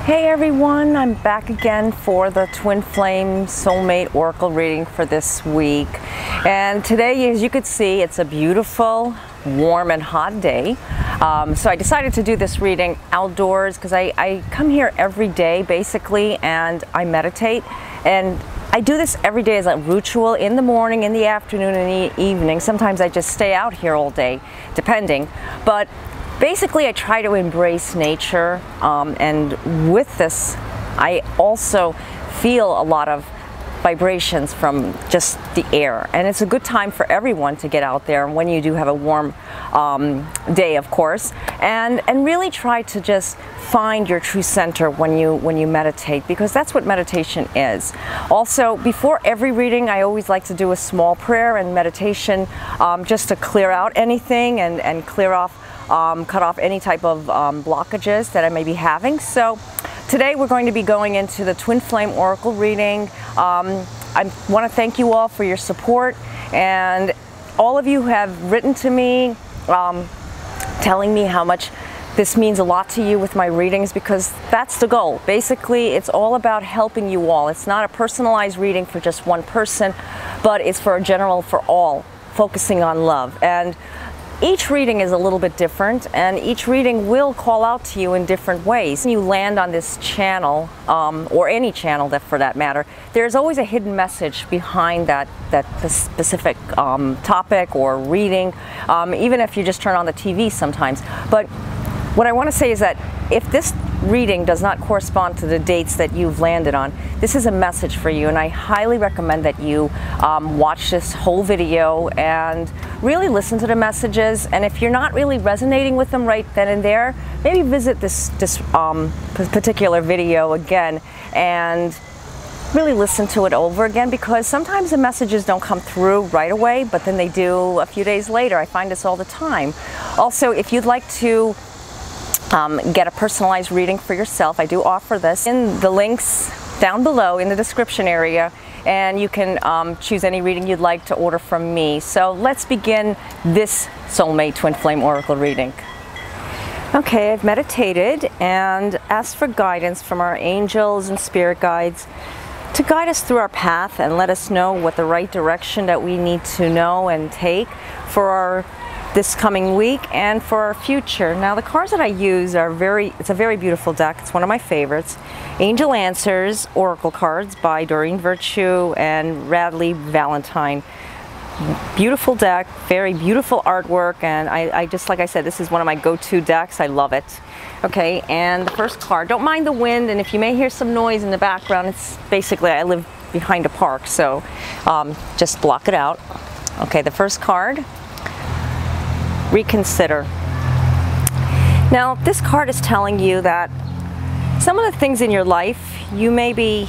Hey everyone, I'm back again for the Twin Flame Soulmate Oracle reading for this week. And today, as you could see, it's a beautiful, warm and hot day. So I decided to do this reading outdoors because I come here every day basically and I meditate. And I do this every day as a ritual in the morning, in the afternoon, and the evening. Sometimes I just stay out here all day, depending. But basically, I try to embrace nature, and with this, I also feel a lot of vibrations from just the air. And it's a good time for everyone to get out there when you do have a warm day, of course, and really try to just find your true center when you meditate, because that's what meditation is. Also, before every reading, I always like to do a small prayer and meditation just to clear out anything and clear off cut off any type of blockages that I may be having. So today we're going to be going into the Twin Flame Oracle reading. I want to thank you all for your support, and all of you have written to me telling me how much this means a lot to you with my readings, because that's the goal. Basically, it's all about helping you all. It's not a personalized reading for just one person, but it's for a general, for all, focusing on love. And each reading is a little bit different, and each reading will call out to you in different ways. When you land on this channel, or any channel that for that matter, there's always a hidden message behind that specific topic or reading, even if you just turn on the TV sometimes. But what I want to say is that if this reading does not correspond to the dates that you've landed on, this is a message for you, and I highly recommend that you watch this whole video and really listen to the messages. And if you're not really resonating with them right then and there, maybe visit this particular video again and really listen to it over again, because sometimes the messages don't come through right away, but then they do a few days later. I find this all the time. Also, if you'd like to get a personalized reading for yourself, I do offer this in the links down below in the description area, and you can choose any reading you'd like to order from me. So let's begin this Soulmate Twin Flame Oracle reading. Okay, I've meditated and asked for guidance from our angels and spirit guides to guide us through our path and let us know what the right direction that we need to know and take for this coming week and for our future. Now, the cards that I use are it's a very beautiful deck. It's one of my favorites. Angel Answers Oracle cards by Doreen Virtue and Radley Valentine. Beautiful deck, very beautiful artwork, and I just, like I said, this is one of my go-to decks. I love it. Okay, and the first card, don't mind the wind, and if you may hear some noise in the background, it's basically, I live behind a park, so just block it out. Okay, the first card, Reconsider. Now, this card is telling you that some of the things in your life you may be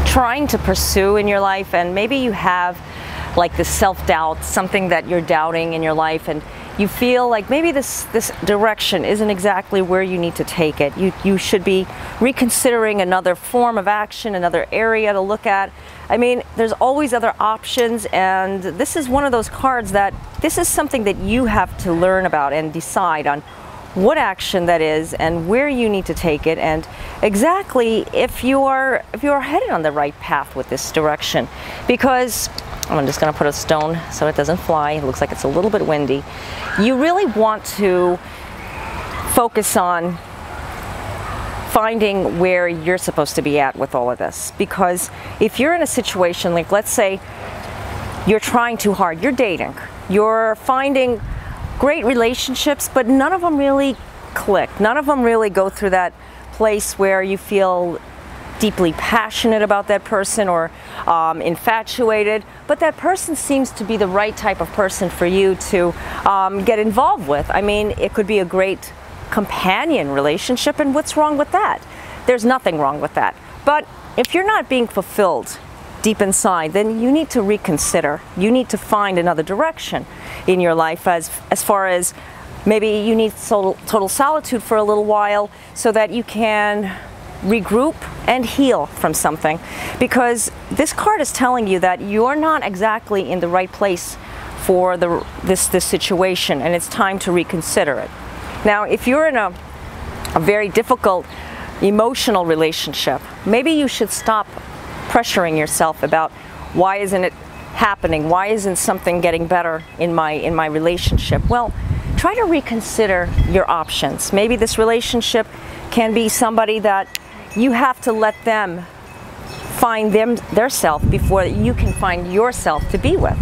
trying to pursue in your life, and maybe you have like this self-doubt, something that you're doubting in your life, and you feel like maybe this direction isn't exactly where you need to take it. You should be reconsidering another form of action, another area to look at. I mean, there's always other options, and this is one of those cards that this is something that you have to learn about and decide on what action that is and where you need to take it, and exactly if you are headed on the right path with this direction. Because I'm just going to put a stone so it doesn't fly. It looks like it's a little bit windy. You really want to focus on finding where you're supposed to be at with all of this. Because if you're in a situation, like let's say you're trying too hard, you're dating, you're finding great relationships, but none of them really click. None of them really go through that place where you feel deeply passionate about that person or infatuated, but that person seems to be the right type of person for you to get involved with. I mean, it could be a great companion relationship, and what's wrong with that? There's nothing wrong with that. But if you're not being fulfilled deep inside, then you need to reconsider. You need to find another direction in your life, as far as maybe you need total solitude for a little while so that you can regroup and heal from something, because this card is telling you that you're not exactly in the right place for this situation, and it's time to reconsider it. Now, if you're in a very difficult emotional relationship. Maybe you should stop pressuring yourself about why isn't it happening? Why isn't something getting better in my relationship? Well, try to reconsider your options. Maybe this relationship can be somebody that you have to let them find their self before you can find yourself to be with.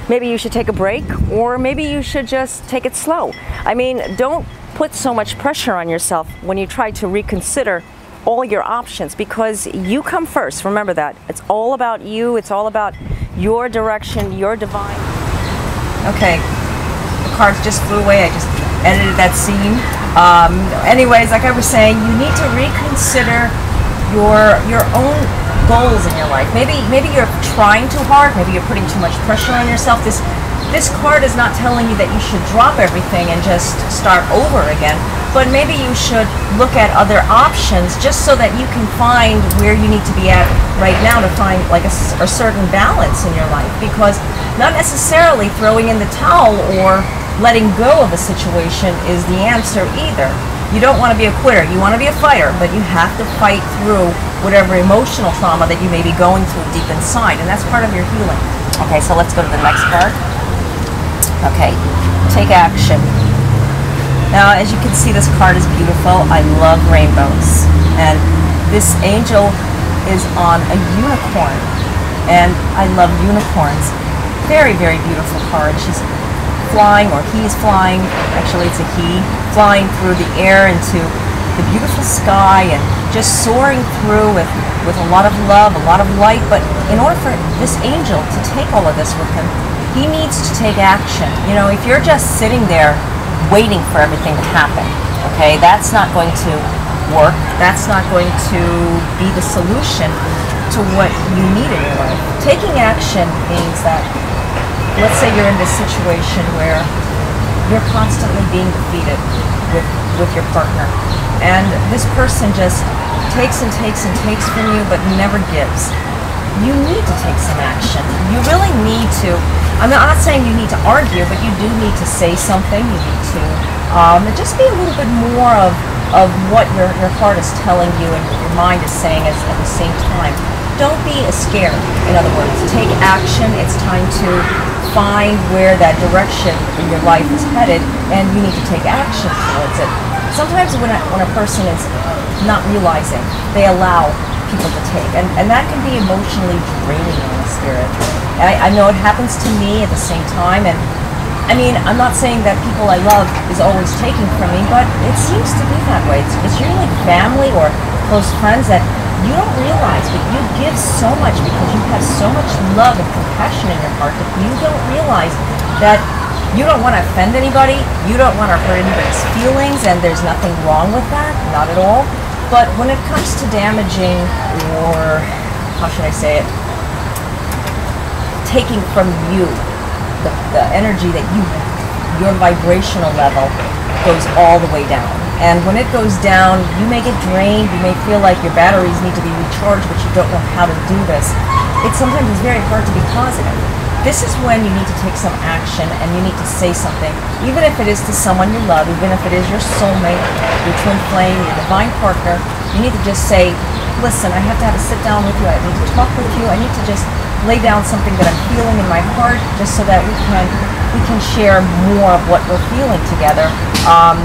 Maybe you should take a break, or maybe you should just take it slow. I mean, don't put so much pressure on yourself when you try to reconsider all your options, because you come first. Remember that. It's all about you. It's all about your direction, your divine. Okay, the cards just flew away. I just edited that scene. Anyways, like I was saying, you need to reconsider your own goals in your life. Maybe you're trying too hard. Maybe you're putting too much pressure on yourself. This card is not telling you that you should drop everything and just start over again, but maybe you should look at other options just so that you can find where you need to be at right now to find like a certain balance in your life. Because not necessarily throwing in the towel or letting go of a situation is the answer either. You don't want to be a quitter. You want to be a fighter, but you have to fight through whatever emotional trauma that you may be going through deep inside, and that's part of your healing. Okay, so let's go to the next card. Okay, take action. Now, as you can see, this card is beautiful. I love rainbows, and this angel is on a unicorn, and I love unicorns. Very, very beautiful card. She's flying, or he's flying, actually it's a he, flying through the air into the beautiful sky and just soaring through with a lot of love, a lot of light. But in order for this angel to take all of this with him, he needs to take action. You know, if you're just sitting there waiting for everything to happen, okay, that's not going to work. That's not going to be the solution to what you need in your life. Taking action means that, let's say you're in this situation where you're constantly being defeated with your partner, and this person just takes and takes and takes from you but never gives. You need to take some action. You really need to, I'm not saying you need to argue, but you do need to say something. You need to just be a little bit more of what your heart is telling you and what your mind is saying at the same time. Don't be scared. In other words, take action. It's time to find where that direction in your life is headed, and you need to take action towards it. Sometimes when a person is not realizing, they allow people to take, and that can be emotionally draining in the spirit. I know it happens to me at the same time, and I mean, I'm not saying that people I love is always taking from me, but it seems to be that way. It's usually family or close friends that you don't realize, but you give so much because you have so much love and compassion in your heart that you don't realize that you don't want to offend anybody, you don't want to hurt anybody's feelings, and there's nothing wrong with that, not at all. But when it comes to damaging, or how should I say it, taking from you the energy that you have, your vibrational level goes all the way down. And when it goes down, you may get drained, you may feel like your batteries need to be recharged, but you don't know how to do this. Sometimes it's very hard to be positive. This is when you need to take some action, and you need to say something, even if it is to someone you love, even if it is your soulmate, your twin flame, your divine partner. You need to just say, listen, I have to have a sit down with you, I need to talk with you, I need to just lay down something that I'm feeling in my heart, just so that we can share more of what we're feeling together on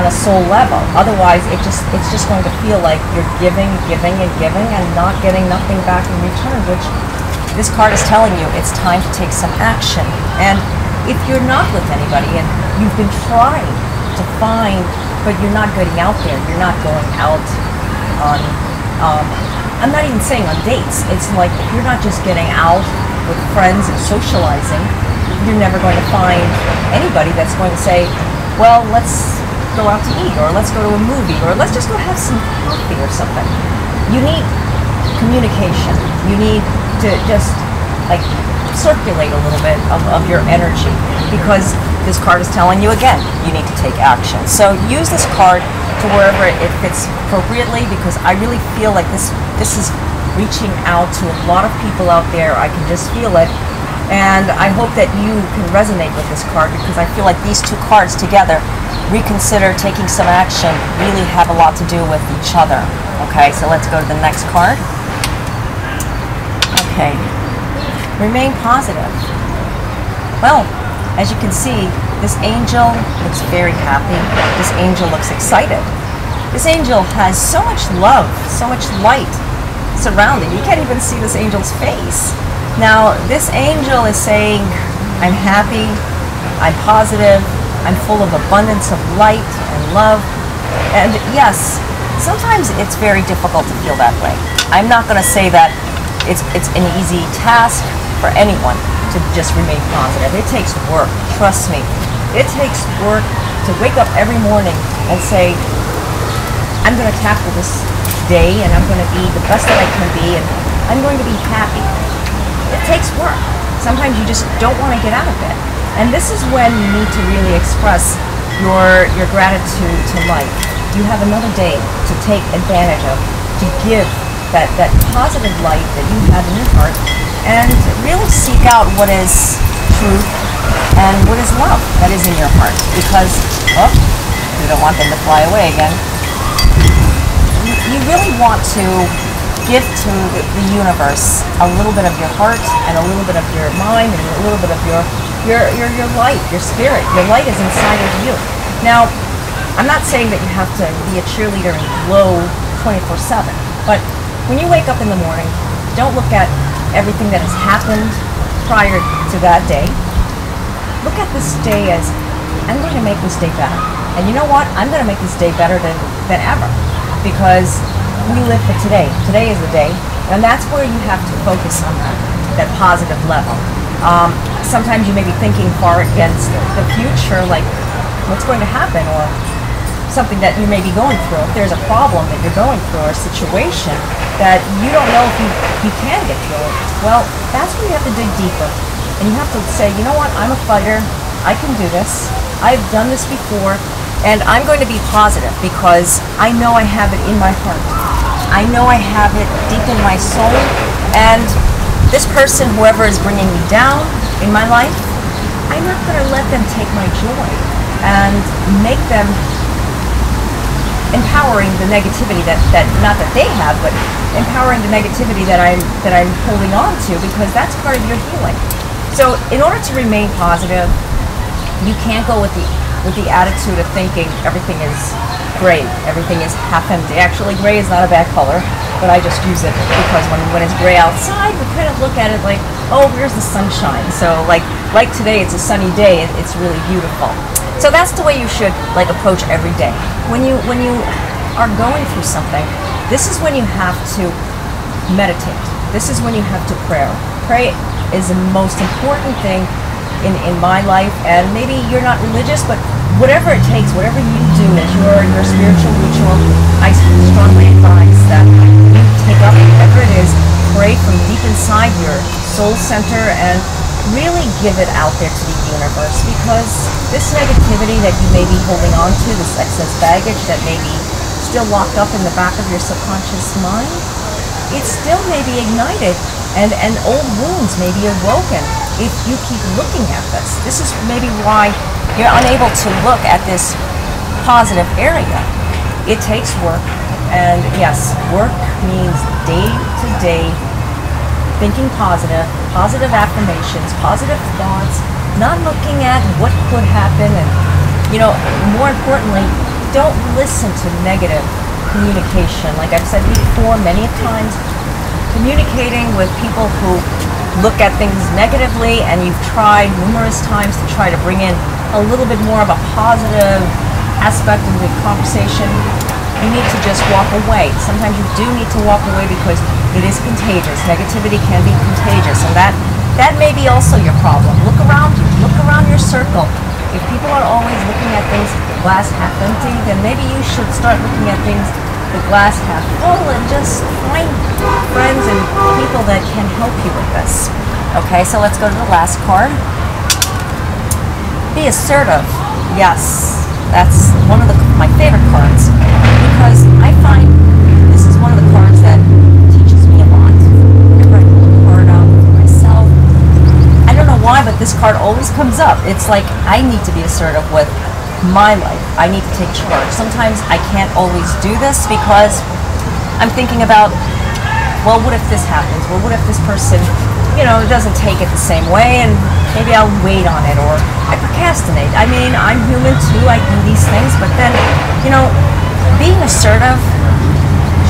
a soul level. Otherwise, it's just going to feel like you're giving and not getting nothing back in return, which this card is telling you it's time to take some action. And if you're not with anybody and you've been trying to find, but you're not getting out there, you're not going out on, I'm not even saying on dates. It's like if you're not just getting out with friends and socializing, you're never going to find anybody that's going to say, well, let's go out to eat, or let's go to a movie, or let's just go have some coffee or something. You need communication. You need to just like circulate a little bit of your energy, because this card is telling you again, you need to take action. So use this card to wherever it fits appropriately, because I really feel like this is reaching out to a lot of people out there. I can just feel it. And I hope that you can resonate with this card, because I feel like these two cards together, reconsider, taking some action, really have a lot to do with each other. Okay, so let's go to the next card. Okay, remain positive. Well, as you can see, this angel looks very happy. This angel looks excited. This angel has so much love, so much light surrounding. You can't even see this angel's face. Now, this angel is saying, I'm happy, I'm positive, I'm full of abundance of light and love. And yes, sometimes it's very difficult to feel that way. I'm not going to say that it's an easy task for anyone to just remain positive. It takes work, trust me. It takes work to wake up every morning and say, I'm going to tackle this day and I'm going to be the best that I can be and I'm going to be happy. It takes work. Sometimes you just don't want to get out of bed. And this is when you need to really express your gratitude to life. You have another day to take advantage of, to give that positive light that you have in your heart, and really seek out what is truth and what is love that is in your heart. Because, oh, you don't want them to fly away again. You really want to give to the universe a little bit of your heart and a little bit of your mind and a little bit of your light, your spirit. Your light is inside of you. Now, I'm not saying that you have to be a cheerleader and glow 24/7, but when you wake up in the morning, don't look at everything that has happened prior to that day. Look at this day as, I'm going to make this day better. And you know what? I'm going to make this day better than ever, because we live for today. Today is the day, and that's where you have to focus on that positive level. Sometimes you may be thinking far against the future, like what's going to happen, or something that you may be going through. If there's a problem that you're going through, or a situation that you don't know if you can get through it, well, that's where you have to dig deeper. And you have to say, you know what, I'm a fighter, I can do this, I've done this before, and I'm going to be positive because I know I have it in my heart. I know I have it deep in my soul, and this person, whoever is bringing me down in my life, I'm not going to let them take my joy and make them empowering the negativity that not that they have, but empowering the negativity that I'm holding on to, because that's part of your healing. So in order to remain positive, you can't go with the attitude of thinking everything is gray, everything is half empty. Actually, gray is not a bad color, but I just use it because when it's gray outside, we kind of look at it like, oh, where's the sunshine? So like today, it's a sunny day, it's really beautiful. So that's the way you should approach every day. When you are going through something, this is when you have to meditate. This is when you have to pray. Pray is the most important thing in my life, and maybe you're not religious, but whatever it takes, whatever you do as your spiritual ritual, I strongly advise that you take up whatever it is, pray from deep inside your soul center, and really give it out there to the universe, because this negativity that you may be holding on to, this excess baggage that may be still locked up in the back of your subconscious mind, it still may be ignited, and old wounds may be awoken if you keep looking at this. This is maybe why you're unable to look at this positive area. It takes work, and yes, work means day to day thinking positive affirmations, positive thoughts, not looking at what could happen, and more importantly, don't listen to negative communication. Like I've said before many times, communicating with people who look at things negatively, and you've tried numerous times to try to bring in a little bit more of a positive aspect of the conversation, you need to just walk away. Sometimes you do need to walk away because it is contagious. Negativity can be contagious, and that may be also your problem. Look around you. Look around your circle. If people are always looking at things glass half empty, then maybe you should start looking at things the glass half full, and just find friends and people that can help you with this. Okay, so let's go to the last card. Be assertive. Yes, that's one of my favorite cards, because I find this is one of the cards that teaches me a lot. Whenever I pull a card out for myself, I don't card always comes up. It's like I need to be assertive with my life. I need to take charge. Sometimes I can't always do this because I'm thinking about, well, what if this happens? Well, what if this person, you know, doesn't take it the same way, and maybe I'll wait on it, or I procrastinate. I mean, I'm human too. I do these things, but then, you know, being assertive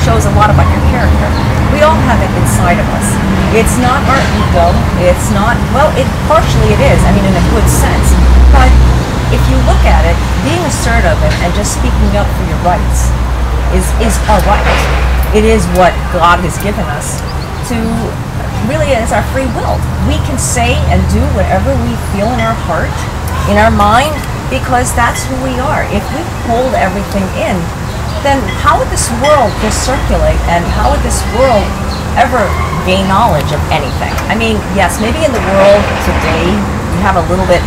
shows a lot about your character. We all have it inside of us. It's not our ego. It's not, well, partially it is, I mean, in a good sense. But if you look at it, being assertive and just speaking up for your rights is our right. It is what God has given us to, really is our free will. We can say and do whatever we feel in our heart, in our mind, because that's who we are. If we hold everything in, then how would this world just circulate, and how would this world ever gain knowledge of anything? I mean, yes, maybe in the world today we have a little bit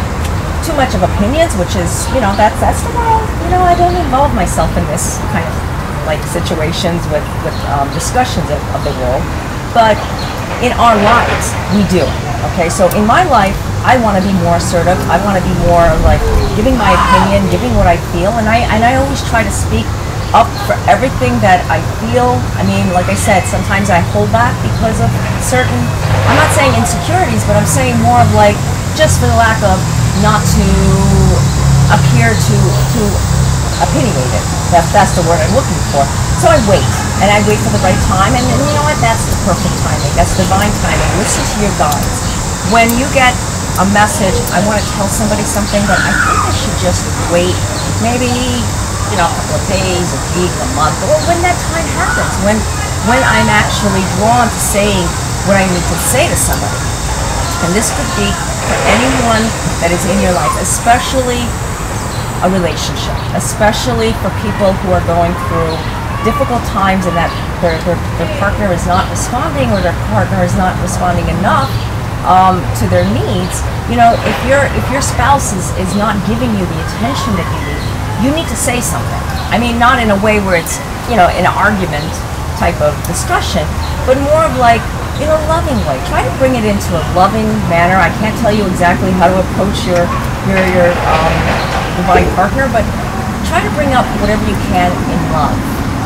too much of opinions, which is, you know, that's the world. You know, I don't involve myself in this kind of like situations with discussions of the world, but in our lives we do. Okay, so in my life I want to be more assertive. I want to be more like giving my opinion, giving what I feel, and I always try to speak up for everything that I feel. I mean, like I said, sometimes I hold back because of certain, I'm not saying insecurities, but I'm saying more of like, just for the lack of not to appear to opinionated. That's the word I'm looking for. So I wait, and I wait for the right time, and you know what, that's the perfect timing. That's divine timing. Listen to your guides. When you get a message, I want to tell somebody something, but I think I should just wait, maybe, you know, a couple of days, a week, a month, or when that time happens, when I'm actually drawn to saying what I need to say to somebody. And this could be for anyone that is in your life, especially a relationship, especially for people who are going through difficult times and that their partner is not responding, or their partner is not responding enough to their needs. You know, if your spouse is not giving you the attention that you need to say something. I mean, not in a way where it's, you know, an argument type of discussion, but more of like, in a loving way. Try to bring it into a loving manner. I can't tell you exactly how to approach your divine partner, but try to bring up whatever you can in love.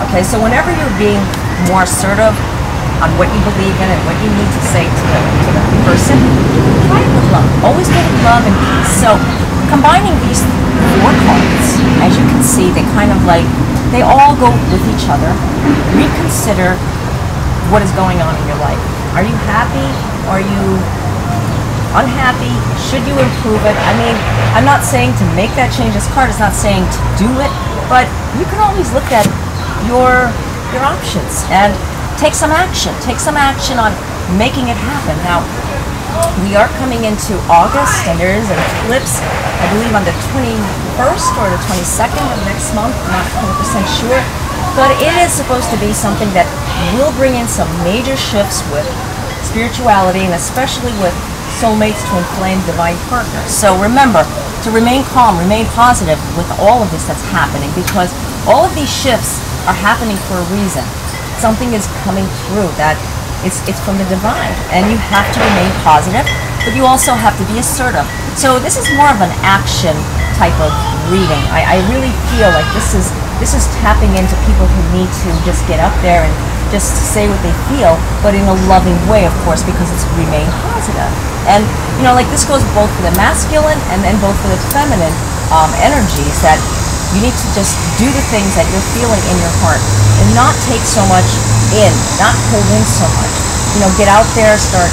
Okay, so whenever you're being more assertive on what you believe in and what you need to say to the person, try it with love. Always get in love and peace. So combining these four cards, as you can see, they kind of like, they all go with each other. Reconsider what is going on in your life. Are you happy? Are you unhappy? Should you improve it? I mean, I'm not saying to make that change. This card is not saying to do it, but you can always look at your options and take some action. Take some action on making it happen. Now, we are coming into August, and there is an eclipse, I believe on the 21st or the 22nd of next month. I'm not 100% sure, but it is supposed to be something that will bring in some major shifts with spirituality, and especially with Soulmates, Twinflames Divine Partners. So remember to remain calm, remain positive with all of this that's happening, because all of these shifts are happening for a reason. Something is coming through that it's from the divine, and you have to remain positive, but you also have to be assertive. So this is more of an action type of reading. I really feel like this is tapping into people who need to just get up there and just say what they feel, but in a loving way, of course, because it's remain positive. And you know, like this goes both for the masculine and then both for the feminine energies, that you need to just do the things that you're feeling in your heart and not take so much in, not hold in so much. You know, get out there, start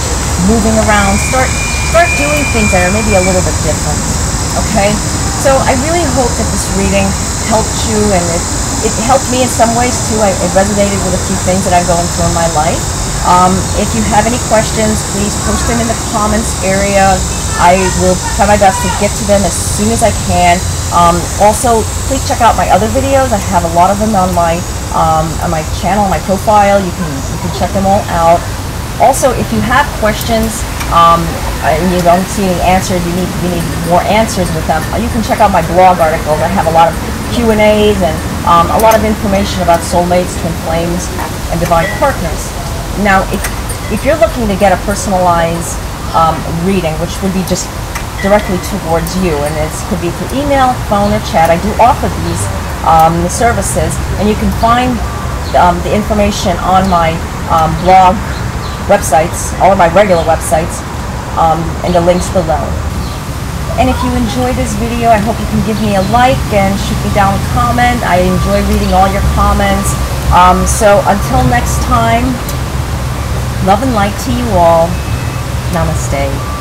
moving around, start doing things that are maybe a little bit different. Okay? So I really hope that this reading helped you, and it helped me in some ways too. It resonated with a few things that I'm going through in my life. If you have any questions, please post them in the comments area. I will try my best to get to them as soon as I can. Also, please check out my other videos. I have a lot of them on my channel, my profile. You can check them all out. Also, if you have questions and you don't see any answers, you need more answers with them, you can check out my blog articles. I have a lot of Q&As and a lot of information about soulmates, twin flames, and divine partners. Now, if you're looking to get a personalized reading, which would be just directly towards you, and it could be through email, phone, or chat. I do offer these services, and you can find the information on my blog websites, all of my regular websites, and the links below. And if you enjoyed this video, I hope you can give me a like and shoot me down a comment. I enjoy reading all your comments. So until next time, love and light to you all. Namaste.